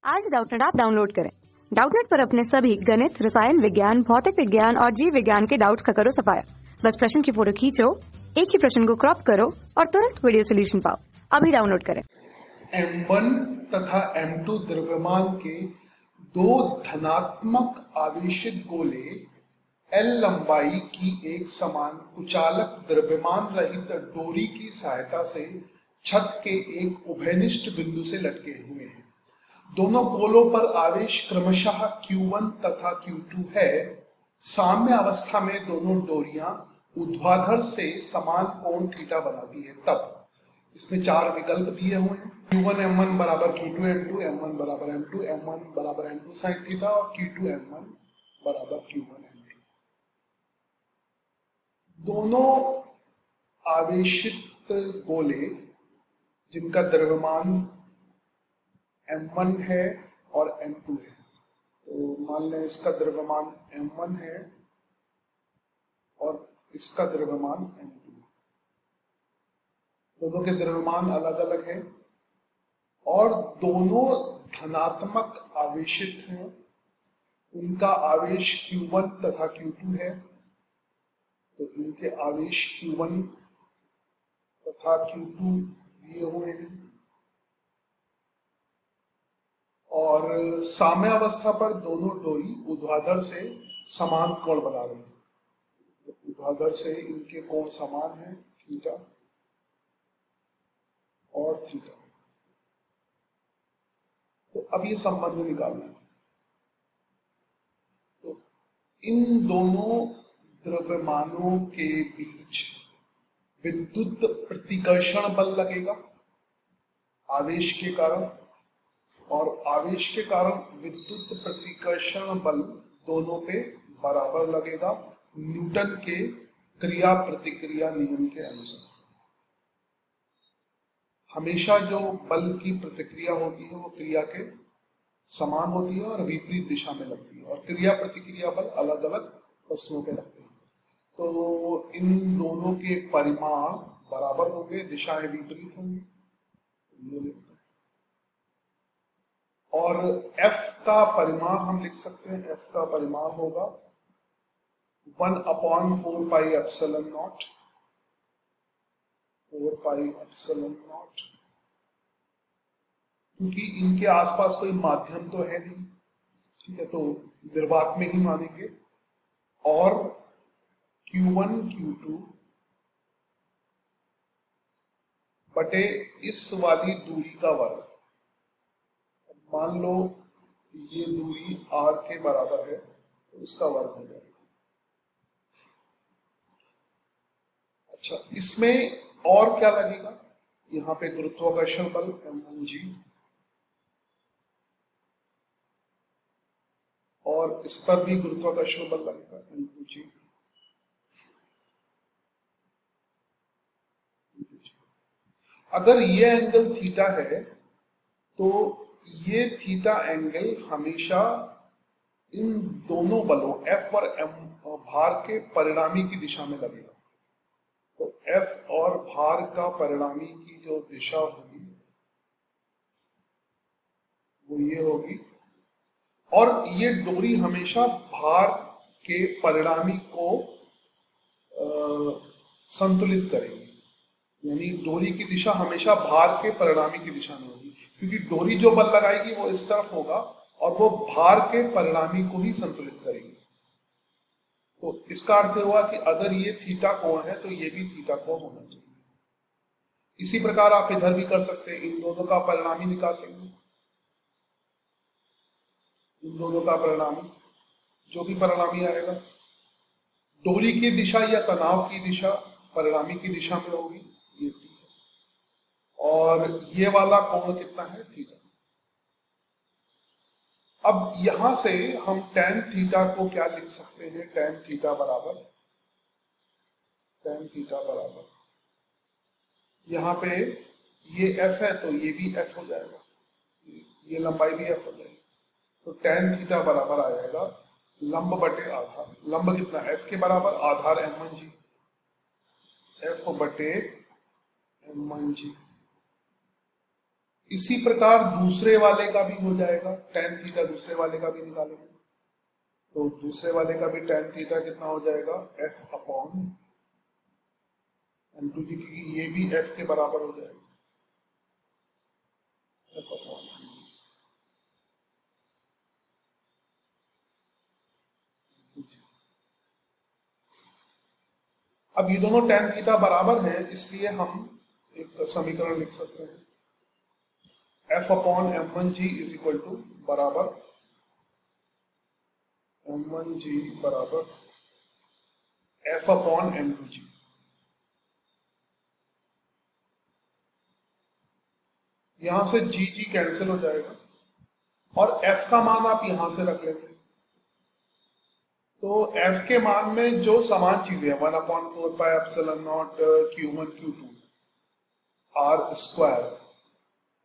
आज Doubtnut app download करें। Doubtnut पर अपने सभी गणित, रसायन विज्ञान, भौतिक विज्ञान और जीव विज्ञान के डाउट्स का करो सफाया। बस प्रश्न की फोटो खींचो, एक ही प्रश्न को क्रॉप करो और तुरंत वीडियो सोल्यूशन पाओ। अभी डाउनलोड करें। M1 तथा M2 द्रव्यमान के दो धनात्मक आवेशित गोले L लंबाई की एक समान कुचालक द्रव्यमान रहित डोरी की सहायता से छत के एक उभयनिष्ठ बिंदु से लटके हुए हैं। दोनों गोलों पर आवेश क्रमशः Q1 तथा Q2 है। साम्य अवस्था में दोनों डोरियां ऊर्ध्वाधर से समान कोण थीटा बनाती है। तब इसमें चार विकल्प दिए हुए हैं। Q1 M1 बराबर Q2 M2, M1 बराबर M2, M1 बराबर M2 sin थीटा और Q2 M1 बराबर Q1 M2। दोनों आवेशित गोले जिनका द्रव्यमान M1 है और M2 है, तो मान लें इसका द्रव्यमान M1 है और इसका द्रव्यमान M2 है। दोनों के द्रव्यमान अलग अलग है और दोनों धनात्मक आवेशित हैं। उनका आवेश Q1 तथा Q2 है, तो इनके आवेश Q1 तथा Q2 दिए हुए हैं और साम्यावस्था पर दोनों डोरी ऊर्ध्वाधर से समान कोण बना रही है। ऊर्ध्वाधर से इनके कोण समान है, थीटा और थीटा। तो अब ये संबंध निकालना है। तो इन दोनों द्रव्यमानों के बीच विद्युत प्रतिकर्षण बल लगेगा आवेश के कारण, और आवेश के कारण विद्युत प्रतिकर्षण बल दोनों पे बराबर लगेगा न्यूटन के क्रिया प्रतिक्रिया नियम के अनुसार। हमेशा जो बल की प्रतिक्रिया होती है वो क्रिया के समान होती है और विपरीत दिशा में लगती है, और क्रिया प्रतिक्रिया बल अलग अलग वस्तुओं पे लगते हैं। तो इन दोनों के परिमाण बराबर होंगे, दिशाएं विपरीत होंगी। और F का परिमाण हम लिख सकते हैं, F का परिमाण होगा 1/4 pi epsilon not, 4 pi epsilon not, क्योंकि इनके आसपास कोई माध्यम तो है नहीं, ठीक है, तो निर्वात में ही मानेंगे। और Q1 Q2 बटे इस वाली दूरी का वर्ग। मान लो ये दूरी r के बराबर है, तो इसका वर्ग हो जाएगा। अच्छा, इसमें और क्या लगेगा? यहाँ पे गुरुत्वाकर्षण बल M1G, और इस पर भी गुरुत्वाकर्षण बल लगेगा M2G। अगर ये एंगल थीटा है तो ये थीटा एंगल हमेशा इन दोनों बलों F और M भार के परिणामी की दिशा में लगेगा। तो F और भार का परिणामी की जो दिशा होगी वो ये होगी, और ये डोरी हमेशा भार के परिणामी को संतुलित करेगी। यानी डोरी की दिशा हमेशा भार के परिणामी की दिशा में होगी, क्योंकि डोरी जो बल लगाएगी वो इस तरफ होगा और वो भार के परिणामी को ही संतुलित करेगी। तो इसका अर्थ हुआ कि अगर ये थीटा कोण है तो ये भी थीटा कोण होना चाहिए। इसी प्रकार आप इधर भी कर सकते हैं, इन दोनों का परिणामी निकाल लेंगे। इन दोनों का परिणामी, जो भी परिणामी आएगा, डोरी की दिशा या तनाव की दिशा परिणामी की दिशा में होगी, ये T है। और ये वाला कोण कितना है? थीटा। अब यहां से हम tan थीटा को क्या लिख सकते हैं? tan थीटा बराबर यहाँ पे ये F है तो ये भी F हो जाएगा, ये लंबाई भी F हो जाएगी। तो tan थीटा बराबर आ जाएगा लंब बटे आधार। लंब कितना? F के बराबर, आधार M1G, F बटे M1G। इसी प्रकार दूसरे वाले का भी हो जाएगा, tan थीटा दूसरे वाले का भी निकालेंगे। तो दूसरे वाले का भी tan थीटा कितना हो जाएगा, f अपॉन m2 जी, क्योंकि ये भी f के बराबर हो जाएगा, f अपॉन। अब ये दोनों tan थीटा बराबर हैं, इसलिए हम एक समीकरण लिख सकते हैं, f upon m1g is equal to बराबर m1g बराबर f अपॉन m2g। यहां से g कैंसिल हो जाएगा और f का मान आप यहां से रख लेंगे। तो f के मान में जो समान चीजें हैं, 1/4 pi epsilon not q1 q2 r square,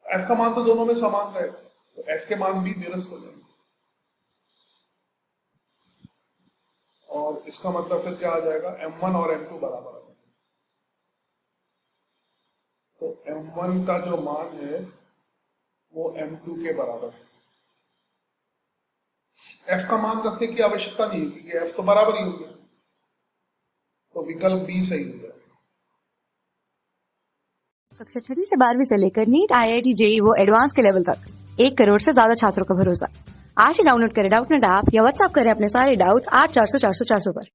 f का मान तो दोनों में समान रहेगा, तो f के मान भी निरस्त हो जाएंगे। और इसका मतलब फिर क्या आ जाएगा, m1 और m2 बराबर आ जाएगा। तो m1 का जो मान है वो m2 के बराबर है। f का मान रखने की आवश्यकता नहीं है क्योंकि f तो बराबर ही हो गया, तो विकल्प बी सही हो जाएगा। कक्षा 6वीं से 12वीं से लेकर नीट, IIT, JEE वो एडवांस के लेवल तक 1 करोड़ से ज्यादा छात्रों का भरोसा। आज ही डाउनलोड करें डाउटनेट ऐप या व्हाट्सएप करें अपने सारे डाउट्स 8400 400 400 पर।